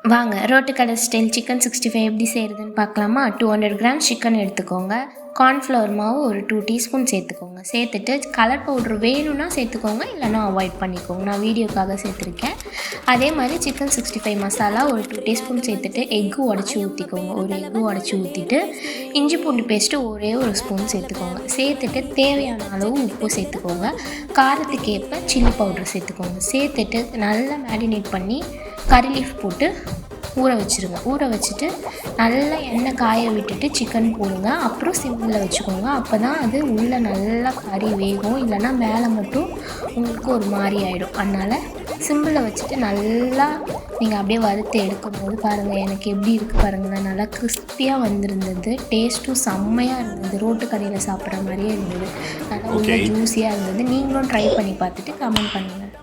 வாங்க ரோட்டுக்கடை style chicken 65 எப்படி செய்கிறதுன்னு பார்க்கலாமா. 200 கிராம் சிக்கன் எடுத்துக்கோங்க. கார்ன்ஃப்ளவர் மாவு ஒரு 2 டீஸ்பூன் சேர்த்துக்கோங்க. சேர்த்துட்டு கலர் பவுட்ரு வேணும்னா சேர்த்துக்கோங்க, இல்லைனா அவாய்ட் பண்ணிக்கோங்க. நான் வீடியோக்காக சேர்த்துருக்கேன். அதே மாதிரி சிக்கன் 65 மசாலா ஒரு 2 டீஸ்பூன் சேர்த்துட்டு எக்கு உடச்சி ஊற்றிக்கோங்க. ஒரு எக்கு உடச்சி ஊற்றிட்டு இஞ்சி பூண்டு பேஸ்ட்டு ஒரே ஒரு ஸ்பூன் சேர்த்துக்கோங்க. சேர்த்துட்டு தேவையான அளவு உப்பு சேர்த்துக்கோங்க. காரத்துக்கு ஏற்ப சில்லி பவுட்ரு சேர்த்துக்கோங்க. சேர்த்துட்டு நல்லா மேரினேட் பண்ணி கறி லீஃப் போட்டு ஊற வச்சுருங்க. ஊற வச்சுட்டு நல்லா எண்ணெய் காய விட்டுட்டு சிக்கன் போடுங்க. அப்புறம் சிம்மில் வச்சுக்கோங்க. அப்போ தான் அது உள்ளே நல்லா கறி வேகும், இல்லைன்னா மேலே மட்டும் உங்களுக்கு ஒரு மாதிரி ஆகிடும். அதனால் சிம்மில் வச்சுட்டு நல்லா நீங்கள் அப்படியே வறுத்து எடுக்கும் போது பாருங்கள் எனக்கு எப்படி இருக்குது பாருங்கள். நல்லா கிறிஸ்பியாக வந்திருந்தது. டேஸ்ட்டும் செம்மையாக இருந்தது. ரோட்டு கடையில் சாப்பிட்ற மாதிரியே இருந்தது. நல்லா உள்ள ஜூஸியாக இருந்தது. நீங்களும் ட்ரை பண்ணி பார்த்துட்டு கமெண்ட் பண்ணுங்கள்.